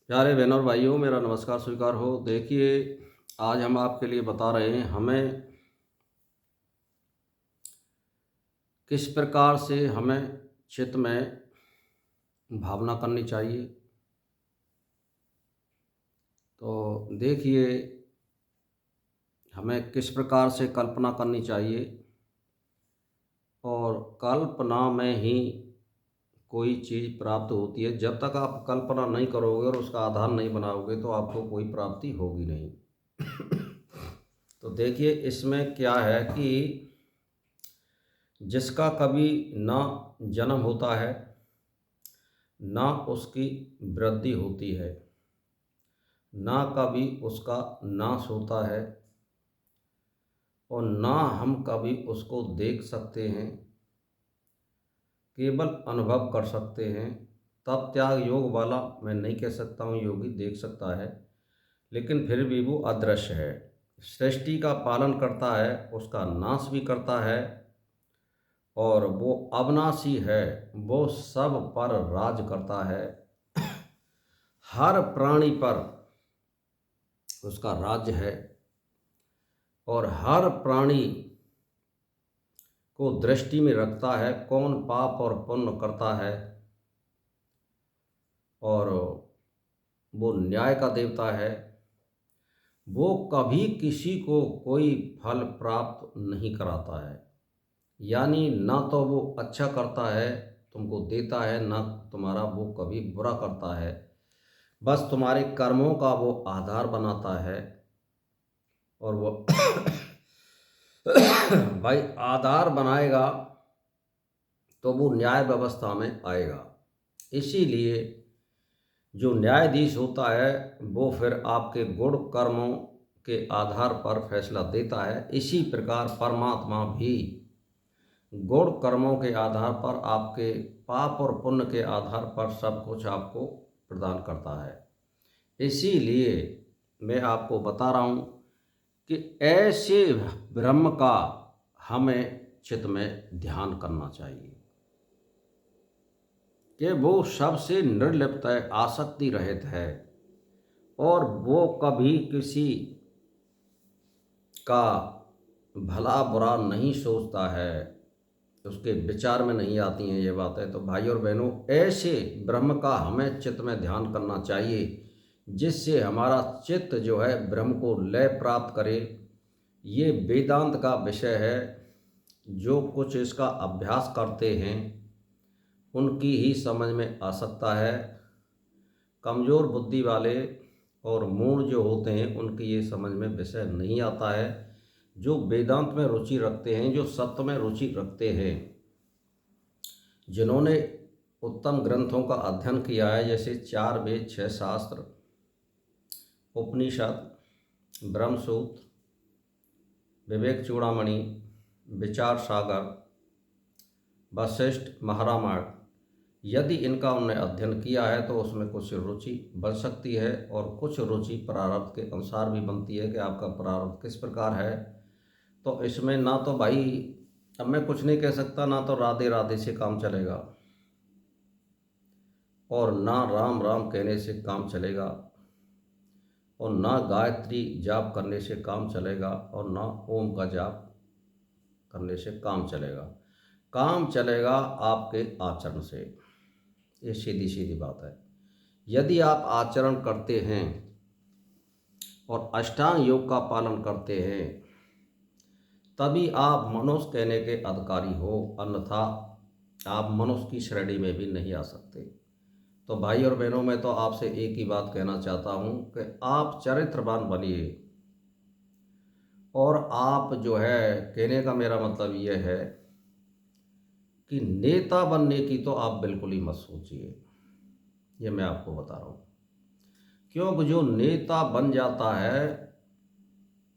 प्यारे बहनों और भाइयों, मेरा नमस्कार स्वीकार हो। देखिए, आज हम आपके लिए बता रहे हैं हमें किस प्रकार से हमें चित्त में भावना करनी चाहिए। तो देखिए, हमें किस प्रकार से कल्पना करनी चाहिए और कल्पना में ही कोई चीज़ प्राप्त होती है। जब तक आप कल्पना नहीं करोगे और उसका आधार नहीं बनाओगे तो आपको कोई प्राप्ति होगी नहीं। तो देखिए, इसमें क्या है कि जिसका कभी ना जन्म होता है, ना उसकी वृद्धि होती है, ना कभी उसका नाश होता है और ना हम कभी उसको देख सकते हैं, केवल अनुभव कर सकते हैं। तब त्याग योग वाला मैं नहीं कह सकता हूँ योगी देख सकता है, लेकिन फिर भी वो अदृश्य है। सृष्टि का पालन करता है, उसका नाश भी करता है और वो अविनाशी है। वो सब पर राज करता है, हर प्राणी पर उसका राज्य है और हर प्राणी को दृष्टि में रखता है कौन पाप और पुण्य करता है। और वो न्याय का देवता है। वो कभी किसी को कोई फल प्राप्त नहीं कराता है, यानी ना तो वो अच्छा करता है तुमको देता है, ना तुम्हारा वो कभी बुरा करता है। बस तुम्हारे कर्मों का वो आधार बनाता है और वो भाई आधार बनाएगा तो वो न्याय व्यवस्था में आएगा। इसीलिए जो न्यायाधीश होता है वो फिर आपके गुण कर्मों के आधार पर फैसला देता है। इसी प्रकार परमात्मा भी गुण कर्मों के आधार पर, आपके पाप और पुण्य के आधार पर सब कुछ आपको प्रदान करता है। इसीलिए मैं आपको बता रहा हूँ कि ऐसे ब्रह्म का हमें चित्त में ध्यान करना चाहिए कि वो सबसे निर्लिप्त है, आसक्ति रहित है और वो कभी किसी का भला बुरा नहीं सोचता है, उसके विचार में नहीं आती हैं ये बातें। तो भाई और बहनों, ऐसे ब्रह्म का हमें चित्त में ध्यान करना चाहिए जिससे हमारा चित्त जो है ब्रह्म को लय प्राप्त करे। ये वेदांत का विषय है। जो कुछ इसका अभ्यास करते हैं उनकी ही समझ में आ सकता है। कमज़ोर बुद्धि वाले और मूढ़ जो होते हैं उनकी ये समझ में विषय नहीं आता है। जो वेदांत में रुचि रखते हैं, जो सत्य में रुचि रखते हैं, जिन्होंने उत्तम ग्रंथों का अध्ययन किया है, जैसे 4 वेद, 6 शास्त्र, उपनिषद, ब्रह्मसूत्र, विवेक चूड़ामणि, विचार सागर, वशिष्ठ, महारामायण, यदि इनका उन्होंने अध्ययन किया है तो उसमें कुछ रुचि बन सकती है और कुछ रुचि प्रारब्ध के अनुसार भी बनती है कि आपका प्रारब्ध किस प्रकार है। तो इसमें ना तो भाई, अब मैं कुछ नहीं कह सकता, ना तो राधे राधे से काम चलेगा और ना राम राम कहने से काम चलेगा और ना गायत्री जाप करने से काम चलेगा और ना ओम का जाप करने से काम चलेगा। काम चलेगा आपके आचरण से। ये सीधी सीधी बात है। यदि आप आचरण करते हैं और अष्टांग योग का पालन करते हैं तभी आप मनुष्य कहने के अधिकारी हो, अन्यथा आप मनुष्य की श्रेणी में भी नहीं आ सकते। तो भाई और बहनों, मैं तो आपसे एक ही बात कहना चाहता हूँ कि आप चरित्रवान बनिए। और आप जो है, कहने का मेरा मतलब ये है कि नेता बनने की तो आप बिल्कुल ही मत सोचिए। ये मैं आपको बता रहा हूँ, क्योंकि जो नेता बन जाता है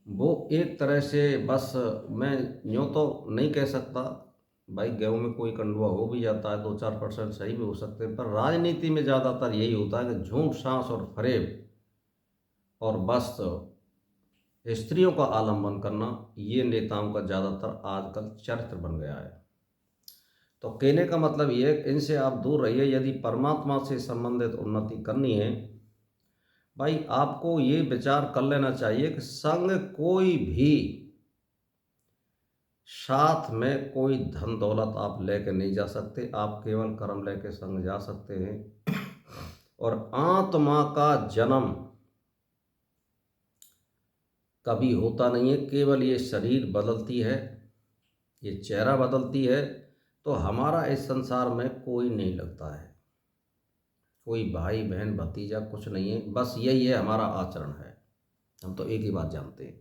वो एक तरह से, बस मैं यूँ तो नहीं कह सकता भाई, गेहूं में कोई कंडुआ हो भी जाता है, 2-4% सही भी हो सकते हैं, पर राजनीति में ज़्यादातर यही होता है कि झूठ सांस और फरेब और बस स्त्रियों का आलम्बन करना, ये नेताओं का ज़्यादातर आजकल चरित्र बन गया है। तो कहने का मतलब ये है कि इनसे आप दूर रहिए। यदि परमात्मा से संबंधित उन्नति करनी है भाई आपको ये विचार कर लेना चाहिए कि संग कोई भी, साथ में कोई धन दौलत आप लेके नहीं जा सकते, आप केवल कर्म लेके संग जा सकते हैं। और आत्मा का जन्म कभी होता नहीं है, केवल ये शरीर बदलती है, ये चेहरा बदलती है, तो हमारा इस संसार में कोई नहीं लगता है, कोई भाई बहन भतीजा कुछ नहीं है, बस यही है हमारा आचरण है। हम तो एक ही बात जानते हैं,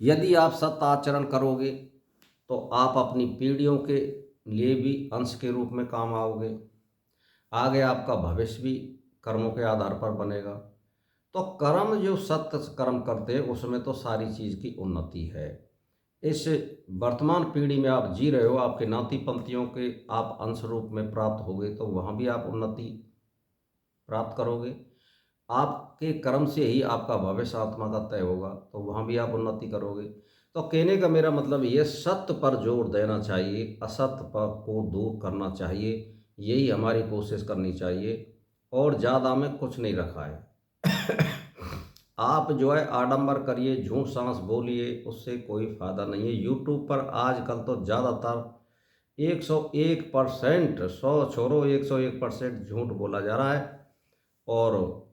यदि आप सत्य आचरण करोगे तो आप अपनी पीढ़ियों के लिए भी अंश के रूप में काम आओगे, आगे आपका भविष्य भी कर्मों के आधार पर बनेगा। तो कर्म जो सत्य कर्म करते हैं उसमें तो सारी चीज़ की उन्नति है। इस वर्तमान पीढ़ी में आप जी रहे हो, आपके नाती पंथियों के आप अंश रूप में प्राप्त होगे तो वहाँ भी आप उन्नति प्राप्त करोगे। आपके कर्म से ही आपका भविष्य आत्मा का तय होगा, तो वहाँ भी आप उन्नति करोगे। तो कहने का मेरा मतलब ये, सत्य पर जोर देना चाहिए, असत्य पर को दूर करना चाहिए, यही हमारी कोशिश करनी चाहिए। और ज़्यादा में कुछ नहीं रखा है। आप जो है आडंबर करिए, झूठ सांस बोलिए, उससे कोई फ़ायदा नहीं है। यूट्यूब पर आजकल तो ज़्यादातर 101%, 100 छोड़ो 101% झूठ बोला जा रहा है। और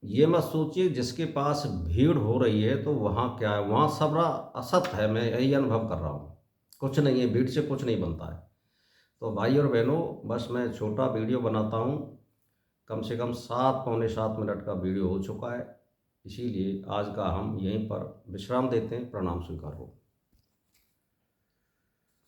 ये मत सोचिए जिसके पास भीड़ हो रही है तो वहाँ क्या है, वहाँ सब असत है, मैं यही अनुभव कर रहा हूँ, कुछ नहीं है, भीड़ से कुछ नहीं बनता है। तो भाई और बहनों, बस मैं छोटा वीडियो बनाता हूँ, कम से कम 7 पौने 7 मिनट का वीडियो हो चुका है, इसीलिए आज का हम यहीं पर विश्राम देते हैं। प्रणाम स्वीकार हो।